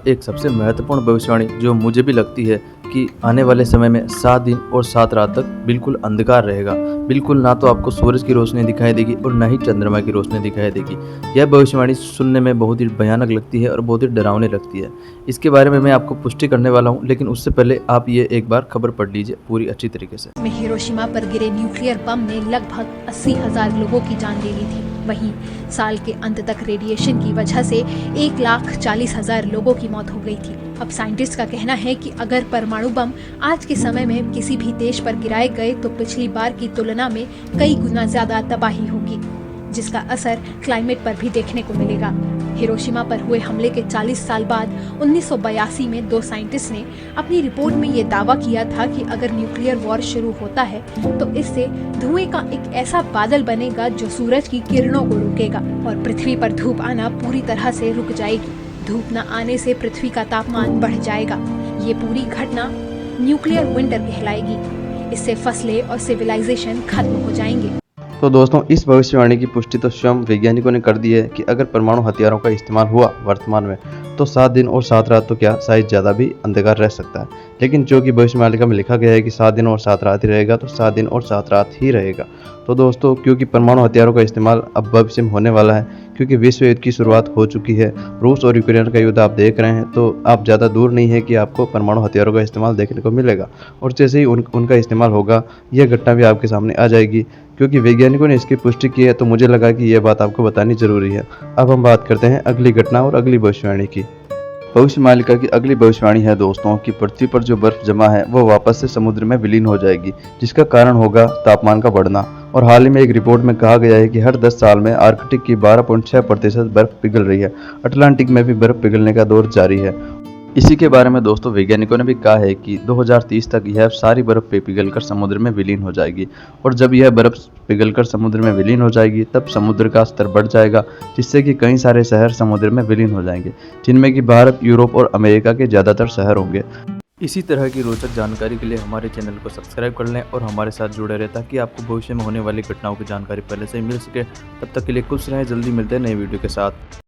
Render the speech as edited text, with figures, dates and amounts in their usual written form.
एक सबसे महत्वपूर्ण भविष्यवाणी जो मुझे भी लगती है कि आने वाले समय में 7 दिन और 7 रात तक बिल्कुल अंधकार रहेगा। बिल्कुल ना तो आपको सूरज की रोशनी दिखाई देगी और ना ही चंद्रमा की रोशनी दिखाई देगी। यह भविष्यवाणी सुनने में बहुत ही भयानक लगती है और बहुत ही डरावनी लगती है। इसके बारे में मैं आपको पुष्टि करने वाला हूँ, लेकिन उससे पहले आप ये एक बार खबर पढ़ लीजिए पूरी अच्छी तरीके से। हिरोशिमा पर गिरे न्यूक्लियर बम ने लगभग 80,000 लोगों की जान ले ली थी। वहीं साल के अंत तक रेडिएशन की वजह से 1,40,000 लोगों की मौत हो गई थी। अब साइंटिस्ट का कहना है कि अगर परमाणु बम आज के समय में किसी भी देश पर गिराए गए तो पिछली बार की तुलना में कई गुना ज्यादा तबाही होगी, जिसका असर क्लाइमेट पर भी देखने को मिलेगा। हिरोशिमा पर हुए हमले के 40 साल बाद 1982 में 2 साइंटिस्ट ने अपनी रिपोर्ट में ये दावा किया था कि अगर न्यूक्लियर वॉर शुरू होता है तो इससे धुएं का एक ऐसा बादल बनेगा जो सूरज की किरणों को रोकेगा और पृथ्वी पर धूप आना पूरी तरह से रुक जाएगी। धूप न आने से पृथ्वी का तापमान बढ़ जाएगा। ये पूरी घटना न्यूक्लियर विंटर कहलाएगी। इससे फसलें और सिविलाइजेशन खत्म हो जाएंगे। तो दोस्तों, इस भविष्यवाणी की पुष्टि तो स्वयं वैज्ञानिकों ने कर दी है कि अगर परमाणु हथियारों का इस्तेमाल हुआ वर्तमान में तो 7 दिन और 7 रात तो क्या शायद ज़्यादा भी अंधकार रह सकता है। लेकिन जो कि भविष्यवाणी में लिखा गया है कि 7 दिन और 7 रात ही रहेगा, तो 7 दिन और 7 रात ही रहेगा। तो दोस्तों, क्योंकि परमाणु हथियारों का इस्तेमाल अब भविष्य में होने वाला है, क्योंकि विश्व युद्ध की शुरुआत हो चुकी है, रूस और यूक्रेन का युद्ध आप देख रहे हैं, तो आप ज़्यादा दूर नहीं है कि आपको परमाणु हथियारों का इस्तेमाल देखने को मिलेगा। और जैसे ही उनका इस्तेमाल होगा, यह घटना भी आपके सामने आ जाएगी। क्योंकि वैज्ञानिकों ने इसकी पुष्टि की है, तो मुझे लगा कि यह बात आपको बतानी जरूरी है। अब हम बात करते हैं अगली घटना और अगली भविष्यवाणी की। भविष्य मालिका की अगली भविष्यवाणी है दोस्तों कि पृथ्वी पर जो बर्फ जमा है वो वापस से समुद्र में विलीन हो जाएगी, जिसका कारण होगा तापमान का बढ़ना। और हाल ही में एक रिपोर्ट में कहा गया है कि हर 10 साल में आर्कटिक की 12.6% बर्फ पिघल रही है। अटलांटिक में भी बर्फ पिघलने का दौर जारी है। इसी के बारे में दोस्तों वैज्ञानिकों ने भी कहा है कि 2030 तक यह सारी बर्फ पिघलकर समुद्र में विलीन हो जाएगी। और जब यह बर्फ पिघलकर समुद्र में विलीन हो जाएगी तब समुद्र का स्तर बढ़ जाएगा, जिससे कि कई सारे शहर समुद्र में विलीन हो जाएंगे, जिनमें कि भारत, यूरोप और अमेरिका के ज़्यादातर शहर होंगे। इसी तरह की रोचक जानकारी के लिए हमारे चैनल को सब्सक्राइब कर लें और हमारे साथ जुड़े रहें, ताकि आपको भविष्य में होने वाली घटनाओं की जानकारी पहले से ही मिल सके। तब तक के लिए खुश रहें। जल्दी मिलते हैं नए वीडियो के साथ।